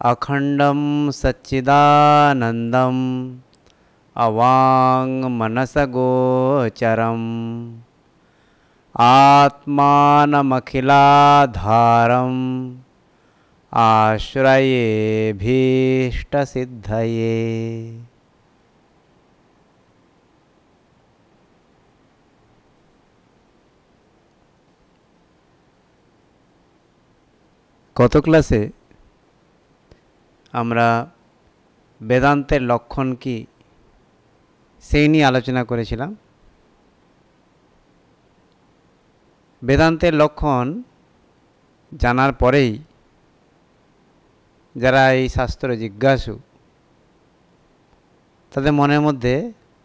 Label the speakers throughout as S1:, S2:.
S1: अखंडं सच्चिदानंदं अवाङ्मनसगोचरम् आत्मानमखिलाधारम् आश्रयेऽभीष्टसिद्धये। গত ক্লাসে আমরা বেদান্তের লক্ষণ কি সেই নিয়ে আলোচনা করেছিলাম। বেদান্তের লক্ষণ জানার পরেই যারা এই শাস্ত্র জিজ্ঞাসু তাদের মনের মধ্যে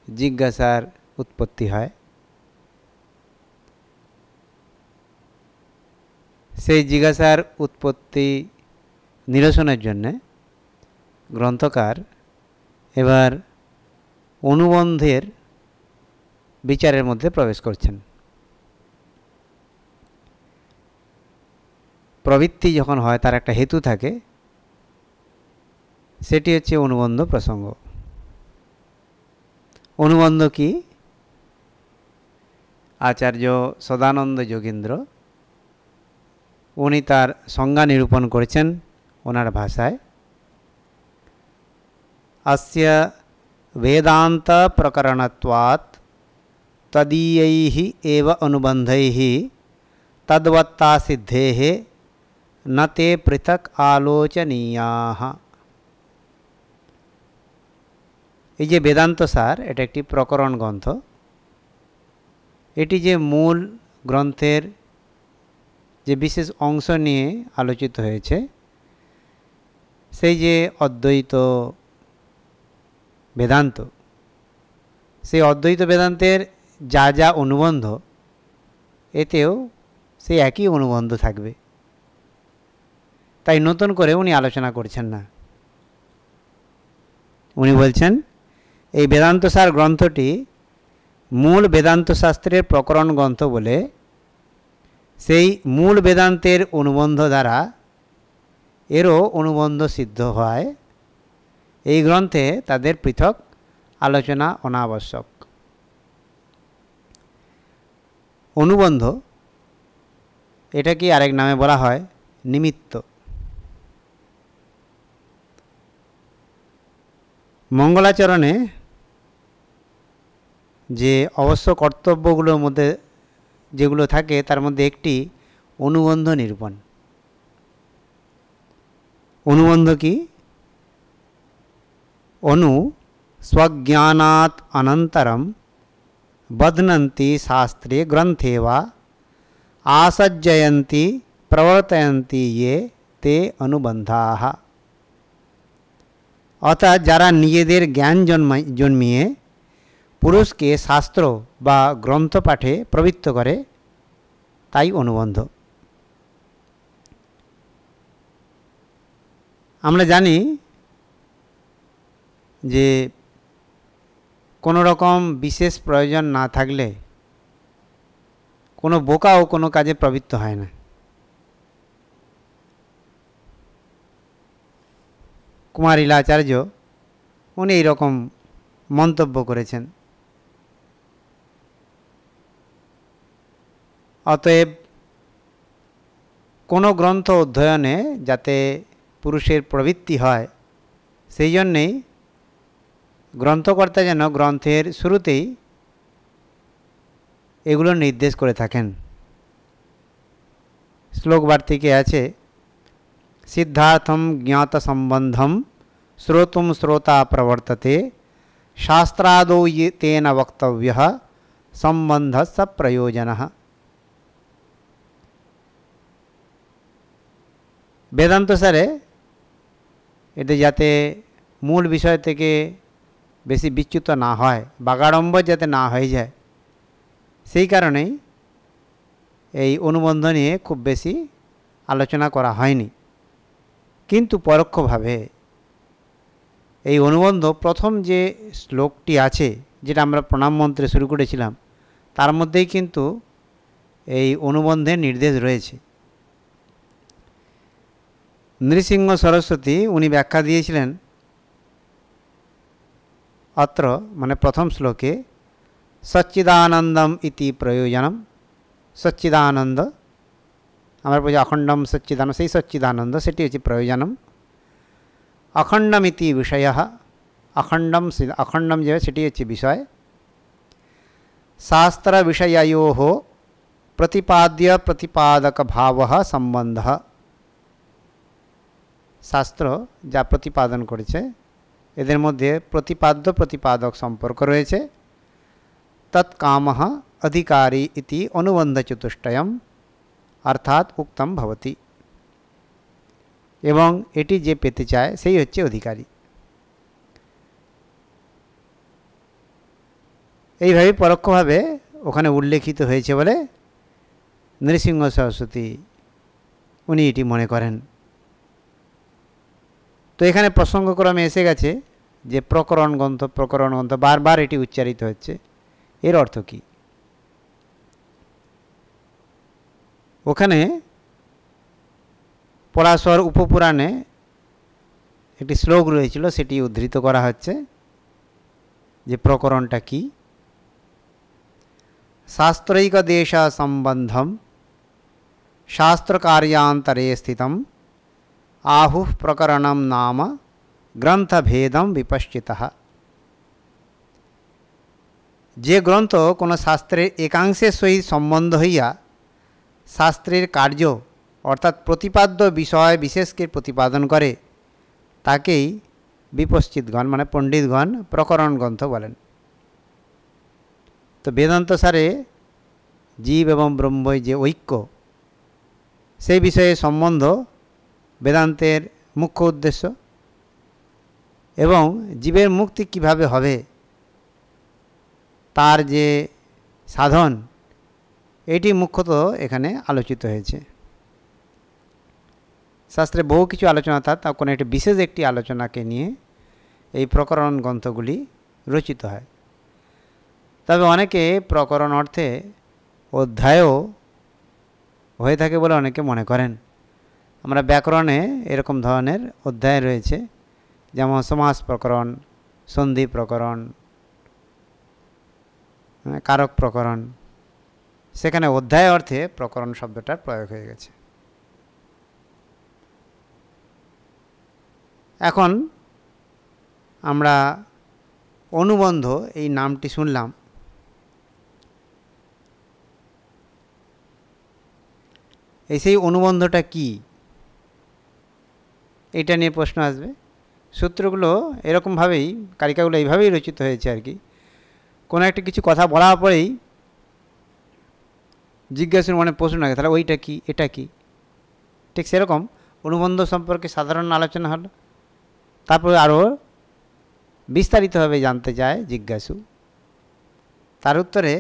S1: জিজ্ঞাসার উৎপত্তি হয়। সেই জিজ্ঞাসার উৎপত্তি নিরসনের জন্য গ্রন্থকার এবার অনুবন্ধের বিচারের মধ্যে প্রবেশ করছেন। প্রবৃত্তি যখন হয় তার একটা হেতু থাকে, সেটি হচ্ছে অনুবন্ধ প্রসঙ্গ। অনুবন্ধ কি? আচার্য সদানন্দ যোগীন্দ্র উনি তার সংজ্ঞা নিরূপণ করেছেন ওনার ভাষায়। अस्य वेदांत प्रकरणत्वात् तदीयैः एव अनुबन्धैः तद्वत्ता सिद्धेः न ते पृथक् आलोचनीयाः। এই যে বেদান্ত সার, এটা একটি প্রকরণ গ্রন্থ। এটি যে মূল গ্রন্থের যে বিশেষ অংশ নিয়ে আলোচিত হয়েছে, সেই যে অদ্বৈত বেদান্ত, সেই অদ্বৈত বেদান্তের যা যা অনুবন্ধ, এতেও সেই একই অনুবন্ধ থাকবে। তাই নতুন করে উনি আলোচনা করছেন না। উনি বলছেন এই বেদান্ত সার গ্রন্থটি মূল বেদান্ত শাস্ত্রের প্রকরণ গ্রন্থ বলে সেই মূল বেদান্তের অনুবন্ধ দ্বারা এরও অনুবন্ধ সিদ্ধ হয়। এই গ্রন্থে তাদের পৃথক আলোচনা অনাবশ্যক। অনুবন্ধ এটা কি আরেক নামে বলা হয় নিমিত্ত। মঙ্গলাচরণে যে অবশ্য কর্তব্যগুলোর মধ্যে যেগুলো থাকে তার মধ্যে একটি অনুবন্ধ নিরূপণ। অনুবন্ধ কি? অনু स्वज्ञानात् अनन्तरं बध्नन्ति शास्त्रे ग्रन्थे वा आसज्जयन्ति प्रवर्तयन्ति ये ते अनुबन्धाः। অর্থাৎ যারা নিজেদের জ্ঞান জন্মিয়ে পুরুষকে শাস্ত্র বা গ্রন্থ পাঠে প্রবৃত্ত করে, তাই অনুবন্ধ। আমরা জানি যে কোনো রকম বিশেষ প্রয়োজন না থাকলে কোনো বোকাও কোনো কাজে প্রবৃত্ত হয় না। কুমারিলা আচার্য উনি এইরকম মন্তব্য করেছেন। অতএব কোনো গ্রন্থ অধ্যয়নে যাতে পুরুষের প্রবৃত্তি হয়, সেই জন্যেই গ্রন্থকর্তা যেন গ্রন্থের শুরুতেই এগুলো নির্দেশ করে থাকেন। শ্লোক বার্তিকে আছে, সিদ্ধার্থম জ্ঞাত সম্বন্ধম শ্রোতুম শ্রোতা প্রবর্ততে শাস্ত্রাদৌ তেন বক্তব্যঃ সম্বন্ধস্য প্রয়োজনঃ। বেদান্ত সারে এতে যাতে মূল বিষয় থেকে বেশি বিচ্যুত না হয়, বাগাড়ম্বর যাতে না হয়ে যায়, সেই কারণেই এই অনুবন্ধ নিয়ে খুব বেশি আলোচনা করা হয়নি। কিন্তু পরোক্ষভাবে এই অনুবন্ধ প্রথম যে শ্লোকটি আছে, যেটা আমরা প্রণাম মন্ত্রে শুরু করেছিলাম, তার মধ্যেই কিন্তু এই অনুবন্ধের নির্দেশ রয়েছে। নৃসিংহ সরস্বতী উনি ব্যাখ্যা দিয়েছিলেন অত্র মানে প্রথম শ্লোকে সচ্চিদানন্দম ইতি প্রয়োজনম। সচ্চিদানন্দ আমরা বলছি অখণ্ডম সচ্চিদানন্দ, সেই সচ্চিদানন্দ সেটি হচ্ছে প্রয়োজনম। অখণ্ডমিতি বিষয়, অখণ্ডম যে সেটি হচ্ছে বিষয়। শাস্ত্র বিষয়য়োঃ প্রতিপাদ্য প্রতিপাদক ভাব সম্বন্ধ, শাস্ত্র যা প্রতিপাদন করেছে এদের মধ্যে প্রতিপাদ্য প্রতিপাদক সম্পর্ক রয়েছে। তৎকামঃ অধিকারী ইতি অনুবন্ধ চতুষ্টয়ম অর্থাৎ উক্তম ভবতি, এবং এটি যে পেতে চায় সেই হচ্ছে অধিকারী। এইভাবে পরোক্ষভাবে ওখানে উল্লেখিত হয়েছে বলে নৃসিংহ সরস্বতী উনি এটি মনে করেন। তো এখানে প্রসঙ্গক্রমে এসে গেছে যে প্রকরণগ্রন্থ বারবার এটি উচ্চারিত হচ্ছে, এর অর্থ কী? ওখানে পরাশর উপপুরাণে একটি শ্লোক রয়েছিল, সেটি উদ্ধৃত করা হচ্ছে যে প্রকরণটা কি। শাস্ত্রৈক দেশ সম্বন্ধম শাস্ত্রকার্যান্তরে স্থিতম আহুঃ প্রকরণম নাম গ্রন্থভেদম বিপশ্চিতঃ। যে গ্রন্থ কোনো শাস্ত্রের একাংশের সহিত সম্বন্ধ হইয়া শাস্ত্রের কার্য অর্থাৎ প্রতিপাদ্য বিষয় বিশেষকে প্রতিপাদন করে তাকেই বিপশ্চিতগণ মানে পণ্ডিতগণ প্রকরণ গ্রন্থ বলেন। তো বেদান্ত সারে জীব এবং ব্রহ্মই যে ঐক্য, সেই বিষয়ে সম্বন্ধ বেদান্তের মুখ্য উদ্দেশ্য, এবং জীবের মুক্তি কিভাবে হবে তার যে সাধন, এটি মুখ্যত এখানে আলোচিত হয়েছে। শাস্ত্রে বহু কিছু আলোচনা, তা কোনো একটি বিশেষ একটি আলোচনাকে নিয়ে এই প্রকরণ গ্রন্থগুলি রচিত হয়। তবে অনেকে প্রকরণ অর্থে অধ্যায়ও হয়ে থাকে বলে অনেকে মনে করেন। আমরা ব্যাকরণে এরকম ধরনের অধ্যায় রয়েছে, যেমন সমাস প্রকরণ, সন্ধি প্রকরণ, কারক প্রকরণ, সেখানে অধ্যায় অর্থে প্রকরণ শব্দটার প্রয়োগ হয়ে গেছে। এখন আমরা অনুবন্ধ এই নামটি শুনলাম, এই সেই অনুবন্ধটা কি, এটা নিয়ে প্রশ্ন আসবে। সূত্রগুলো এরকমভাবেই, কারিকাগুলো এইভাবেই রচিত হয়েছে আর কি। কোনো একটা কিছু কথা বলার পরেই জিজ্ঞাসার মনে প্রশ্ন লাগে, তাহলে ওইটা কি, এটা কি। ঠিক সেরকম অনুবন্ধ সম্পর্কে সাধারণ আলোচনা হলো, তারপরে আরও বিস্তারিতভাবে জানতে চায় জিজ্ঞাসু, তার উত্তরে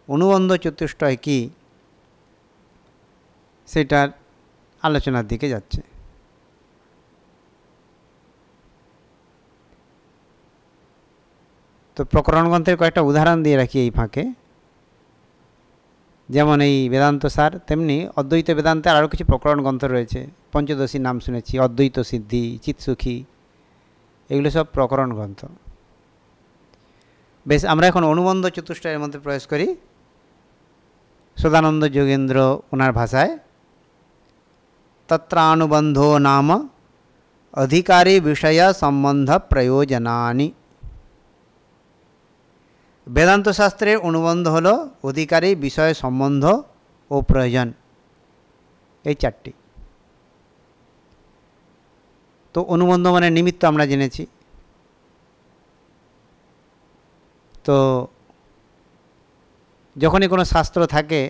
S1: অনুবন্ধ চতুষ্টয় কি সেটার আলোচনার দিকে যাচ্ছে। তো প্রকরণ গ্রন্থের কয়েকটা উদাহরণ দিয়ে রাখি এই ফাঁকে। যেমন এই বেদান্ত সার, তেমনি অদ্বৈত বেদান্তের আরও কিছু প্রকরণ গ্রন্থ রয়েছে। পঞ্চদশীর নাম শুনেছি, অদ্বৈত সিদ্ধি, চিৎসুখী, এগুলো সব প্রকরণ গ্রন্থ। বেশ, আমরা এখন অনুবন্ধ চতুষ্টয়ের মধ্যে প্রবেশ করি। সদানন্দ যোগেন্দ্র ওনার ভাষায়, তত্রানুবন্ধ নাম অধিকারী বিষয় সম্বন্ধ প্রয়োজনানি। বেদান্ত শাস্ত্রের অনুবন্ধ হল অধিকারী বিষয় সম্বন্ধ ও প্রয়োজন, এই চারটি। তো অনুবন্ধ মানে নিমিত্ত আমরা জেনেছি। তো যখনই কোনো শাস্ত্র থাকে,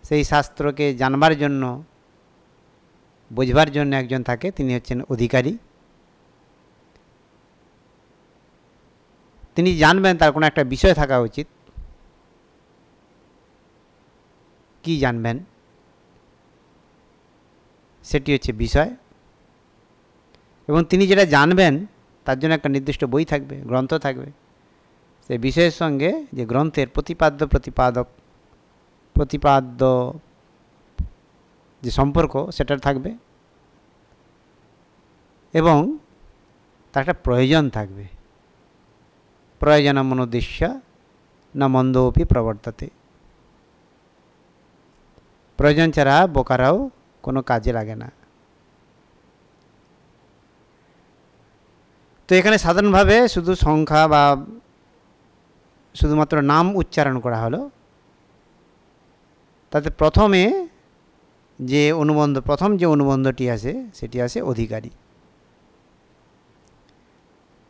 S1: সেই শাস্ত্রকে জানবার জন্য, বুঝবার জন্য একজন থাকে, তিনি হচ্ছেন অধিকারী। তিনি জানবেন, তার কোনো একটা বিষয় থাকা উচিত। কি জানবেন, সেটি হচ্ছে বিষয়। এবং তিনি যেটা জানবেন তার জন্য একটা নির্দিষ্ট বই থাকবে, গ্রন্থ থাকবে। সেই বিষয়ের সঙ্গে যে গ্রন্থের প্রতিপাদ্য যে সম্পর্ক সেটার থাকবে। এবং তার একটা প্রয়োজন থাকবে। প্রয়োজনমনুদ্দিশ্য না মন্দোপি প্রবর্ততে। প্রয়োজন ছাড়া বোকারাও কোনো কাজে লাগে না। তো এখানে সাধারণভাবে শুধু সংখ্যা বা শুধুমাত্র নাম উচ্চারণ করা হলো। তাতে প্রথম যে অনুবন্ধটি আছে সেটি আছে অধিকারী।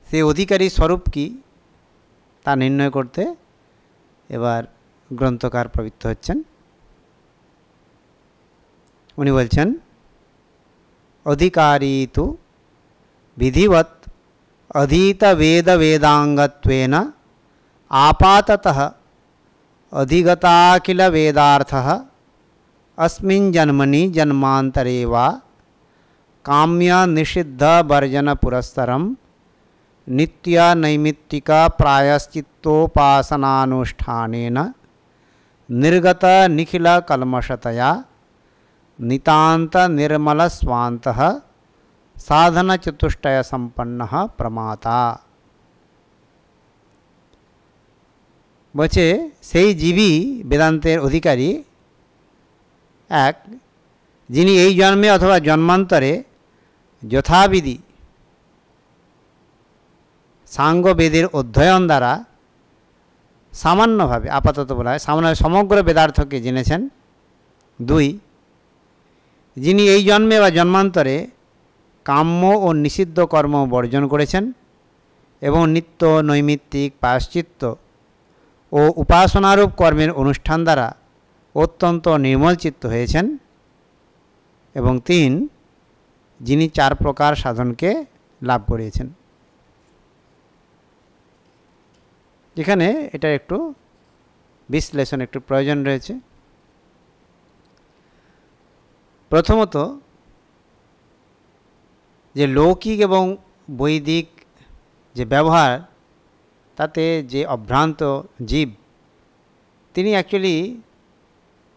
S1: সেই অধিকারী স্বরূপ কি তা নির্ণয় করতে এবার গ্রন্থকার প্রবৃত্ত হচ্ছেন। উনি বলছেন অধিকারী তু বিধিবৎ অধীত বেদ বেদাঙ্গত্বেন আপাততঃ अधिगताखिल वेदार्थः अस्मिन् जन्मनि जन्मान्तरे वा काम्य निषिद्ध वर्जन पुरस्सरं नित्य नैमित्तिक प्रायश्चित्तोपासनानुष्ठानेन निर्गत निखिल कल्मषतया नितान्त निर्मल स्वान्तः साधन चतुष्टय संपन्नः प्रमाता। বলছে সেই জীবী বেদান্তের অধিকারী এক, যিনি এই জন্মে অথবা জন্মান্তরে যথাবিধি সাঙ্গ বেদের অধ্যয়ন দ্বারা সামান্যভাবে, আপাতত বলা হয় সামান্য, সমগ্র বেদার্থকে জেনেছেন। দুই, যিনি এই জন্মে বা জন্মান্তরে কাম্য ও নিষিদ্ধ কর্ম বর্জন করেছেন এবং নিত্য নৈমিত্তিক প্রায়শ্চিত্ত ও উপাসনারূপ কর্মের অনুষ্ঠান দ্বারা অত্যন্ত নির্মল চিত্ত হয়েছেন। এবং তিন, যিনি 4 প্রকার সাধনকে লাভ করিয়েছেন। যেখানে এটা একটু বিশ্লেষণ একটু প্রয়োজন রয়েছে। প্রথমত, যে লৌকিক এবং বৈদিক যে ব্যবহার, তাতে যে অভ্রান্ত জীব, তিনি অ্যাকচুয়ালি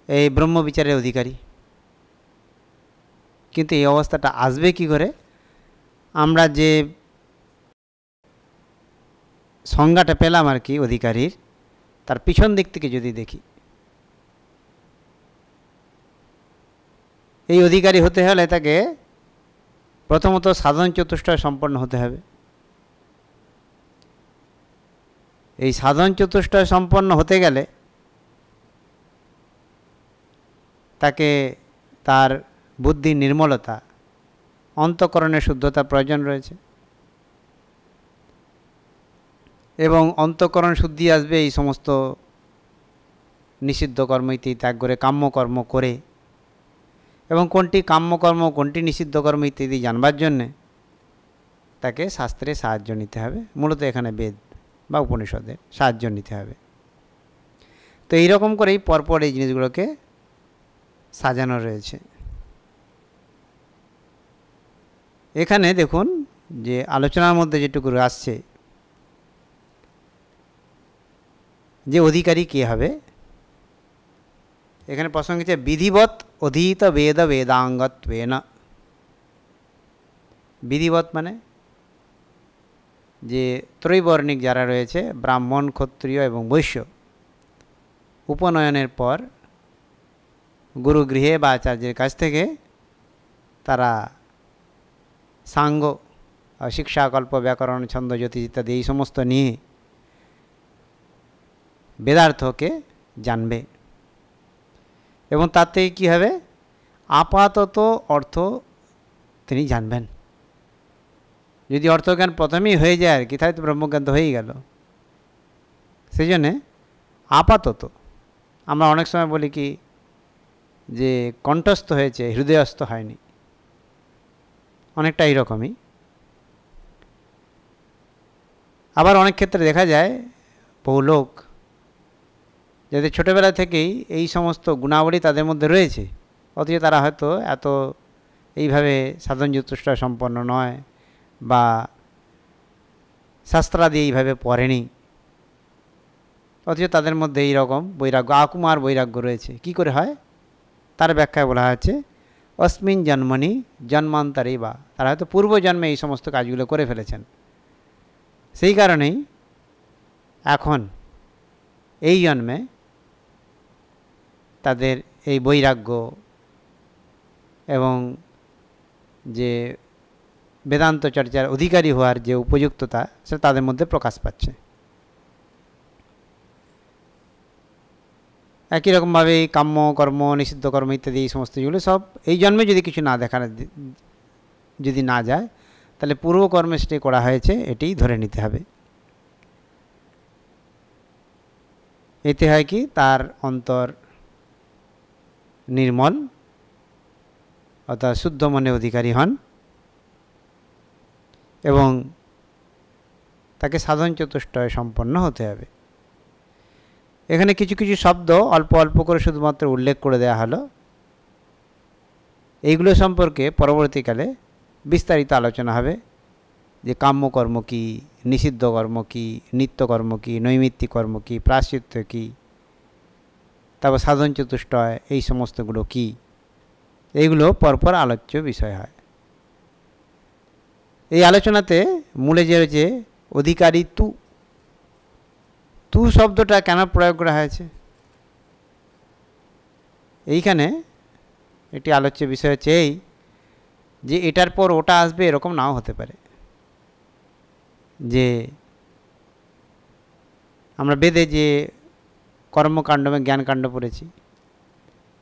S1: এই ব্রহ্মবিচারের অধিকারী। কিন্তু এই অবস্থাটা আসবে কি করে? আমরা যে সংজ্ঞাটা পেলাম আর কি অধিকারীর, তার পিছন দিক থেকে যদি দেখি, এই অধিকারী হতে হলে তাকে প্রথমত সাধন চতুষ্টয় সম্পন্ন হতে হবে। এই সাধন চতুষ্টয় সম্পন্ন হতে গেলে তাকে তার বুদ্ধি নির্মলতা, অন্তঃকরণের শুদ্ধতা প্রয়োজন রয়েছে। এবং অন্তঃকরণ শুদ্ধি আসবে এই সমস্ত নিষিদ্ধ কর্ম ইত্যাদি ত্যাগ করে, কাম্যকর্ম করে। এবং কোনটি কাম্যকর্ম, কোনটি নিষিদ্ধ কর্ম ইত্যাদি জানবার জন্যে তাকে শাস্ত্রের সাহায্য নিতে হবে। মূলত এখানে বেদ বা উপনিষদের সাহায্য নিতে হবে। তো এইরকম করেই পরপর এই জিনিসগুলোকে সাজানো রয়েছে। এখানে দেখুন যে আলোচনার মধ্যে যেটুকু আসছে, যে অধিকারী কে হবে, এখানে প্রসঙ্গ হচ্ছে বিধিবৎ অধীত বেদ বেদাঙ্গত্বেন। বিধিবৎ মানে যে ত্রৈবর্ণিক যারা রয়েছে, ব্রাহ্মণ, ক্ষত্রিয় এবং বৈশ্য, উপনয়নের পর গুরুগৃহে বা আচার্যের কাছ থেকে তারা সাঙ্গ, শিক্ষা, কল্প, ব্যাকরণ, ছন্দ, জ্যোতিষ ইত্যাদি এই সমস্ত নিয়ে বেদার্থকে জানবে। এবং তাতে কি হবে? আপাতত অর্থ তিনি জানবেন। যদি অর্থজ্ঞান প্রথমেই হয়ে যায় আর কি, তাই তো ব্রহ্মজ্ঞান তো হয়েই গেল। সেই জন্যে আপাতত আমরা অনেক সময় বলি কি যে কণ্ঠস্থ হয়েছে, হৃদয়স্থ হয়নি, অনেকটা এইরকমই। আবার অনেক ক্ষেত্রে দেখা যায় বহু লোক যাদের ছোটোবেলা থেকেই এই সমস্ত গুণাবলী তাদের মধ্যে রয়েছে, অথচ তারা হয়তো এত এইভাবে সাধন চতুষ্টয় সম্পন্ন নয় বা শাস্ত্রাদি এইভাবে পড়েনি, অথচ তাদের মধ্যে এইরকম বৈরাগ্য, আকুমার বৈরাগ্য রয়েছে। কি করে হয়? তার ব্যাখ্যায় বলা হচ্ছে অস্মিন জন্মনি জন্মান্তরে বা, তারা হয়তো পূর্বজন্মে এই সমস্ত কাজগুলো করে ফেলেছেন। সেই কারণেই এখন এই জন্মে তাদের এই বৈরাগ্য এবং যে বেদান্ত চর্চার অধিকারী হওয়ার যে উপযুক্ততা সেটা তাদের মধ্যে প্রকাশ পাচ্ছে। একই রকমভাবে কাম্য কর্ম, নিষিদ্ধ কর্ম ইত্যাদি এই সমস্ত যেগুলো সব এই জন্মে যদি কিছু না দেখা যদি না যায়, তাহলে পূর্বকর্মে সেটি করা হয়েছে এটাই ধরে নিতে হবে। এতে হয় কি, তার অন্তর নির্মল অর্থাৎ শুদ্ধ মনে অধিকারী হন এবং তাকে সাধন চতুষ্টয় সম্পন্ন হতে হবে। এখানে কিছু কিছু শব্দ অল্প অল্প করে শুধুমাত্র উল্লেখ করে দেওয়া হলো। এইগুলো সম্পর্কে পরবর্তীকালে বিস্তারিত আলোচনা হবে, যে কাম্যকর্ম কী, নিষিদ্ধ কর্ম কী, নিত্যকর্ম কী, নৈমিত্তিক কর্ম কী, প্রায়শ্চিত্ত কী, তারপর সাধন চতুষ্টয় এই সমস্তগুলো কী, এইগুলো পরপর আলোচ্য বিষয় হয়। এই আলোচনাতে মূলে যে রয়েছে অধিকারী তু, তু শব্দটা কেন প্রয়োগ করা হয়েছে, এইখানে একটি আলোচ্য বিষয় হচ্ছে এই যে এটার পর ওটা আসবে এরকম নাও হতে পারে। যে আমরা বেদে যে কর্মকাণ্ড এবং জ্ঞানকাণ্ড পড়েছি,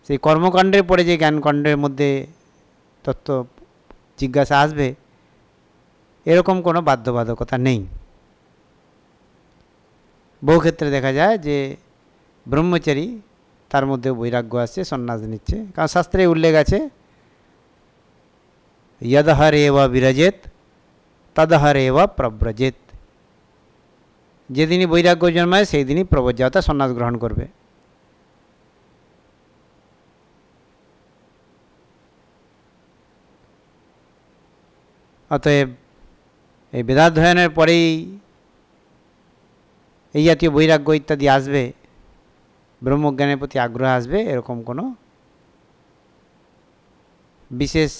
S1: সেই কর্মকাণ্ডের পরে যে জ্ঞানকাণ্ডের মধ্যে তত্ত্ব জিজ্ঞাসা আসবে এরকম কোনো বাধ্যবাধকতা নেই। বহু ক্ষেত্রে দেখা যায় যে ব্রহ্মচারী তার মধ্যে বৈরাগ্য আসছে, সন্ন্যাস নিচ্ছে, কারণ শাস্ত্রে উল্লেখ আছে यदहरेव विरजेत तदहरेव प्रव्रजेत, যেদিনই বৈরাগ্য জন্মায় সেই দিনই প্রব্রজতা সন্ন্যাস গ্রহণ করবে। অতএব এই বেদাধ্যয়নের পরেই এই জাতীয় বৈরাগ্য ইত্যাদি আসবে, ব্রহ্মজ্ঞানের প্রতি আগ্রহ আসবে, এরকম কোনো বিশেষ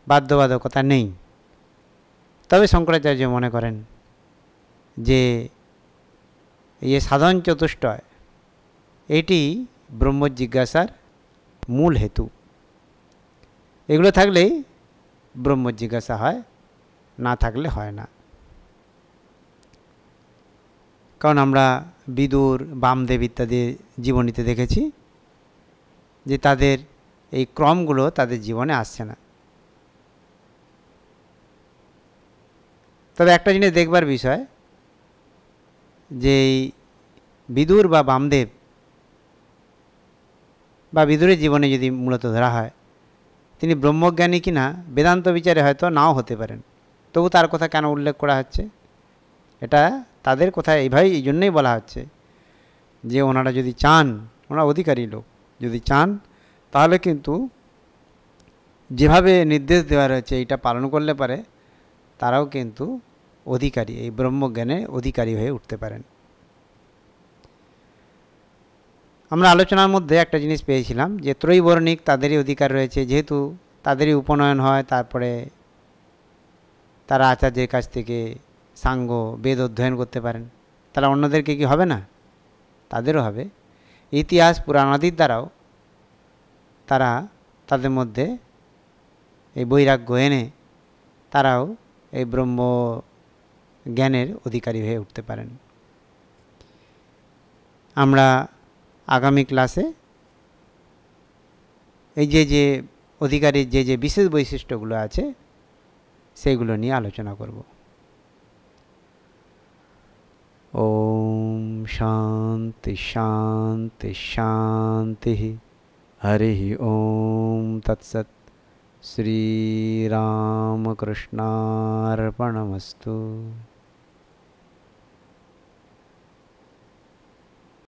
S1: বাধ্যবাধকতা নেই। তবে শঙ্করাচার্য মনে করেন যে এই সাধন চতুষ্টয় এটি ব্রহ্ম জিজ্ঞাসার মূল হেতু। এগুলো থাকলেই ব্রহ্ম জিজ্ঞাসা হয়, না থাকলে হয় না। কারণ আমরা বিদুর, বামদেব ইত্যাদি জীবনীতে দেখেছি যে তাদের এই ক্রমগুলো তাদের জীবনে আসছে না। তবে একটা জিনিস দেখবার বিষয়, যে বিদুর বা বামদেব বা বিদুরের জীবনে যদি মূলত ধরা হয়, তিনি ব্রহ্মজ্ঞানী কিনা বেদান্ত বিচারে হয়তো নাও হতে পারেন, তবু তার কথা কেন উল্লেখ করা হচ্ছে? এটা তাদের কথা এইভাবেই, এই জন্যই বলা হচ্ছে যে ওনারা যদি চান, ওনারা অধিকারী লোক, যদি চান তাহলে কিন্তু যেভাবে নির্দেশ দেওয়া রয়েছে এইটা পালন করলে পারে তারাও কিন্তু অধিকারী, এই ব্রহ্মজ্ঞানে অধিকারী হয়ে উঠতে পারেন। আমরা আলোচনার মধ্যে একটা জিনিস পেয়েছিলাম যে ত্রৈবর্ণিক তাদেরই অধিকার রয়েছে, যেহেতু তাদেরই উপনয়ন হয়, তারপরে তারা আচার্যের কাছ থেকে সাঙ্গ বেদ অধ্যয়ন করতে পারেন, তাহলে অন্যদেরকে কি হবে না? তাদেরও হবে। ইতিহাস পুরাণাদির দ্বারাও তারা তাদের মধ্যে এই বৈরাগ্য এনে তারাও এই ব্রহ্ম জ্ঞানের অধিকারী হয়ে উঠতে পারেন। আমরা আগামী ক্লাসে এই যে অধিকারীর যে বিশেষ বৈশিষ্ট্যগুলো আছে সেগুলো নিয়ে আলোচনা করব। ওম শান্তি শান্তি শান্তি। হরি ওম তৎসৎ। শ্রীরামকৃষ্ণার্পণমস্তু।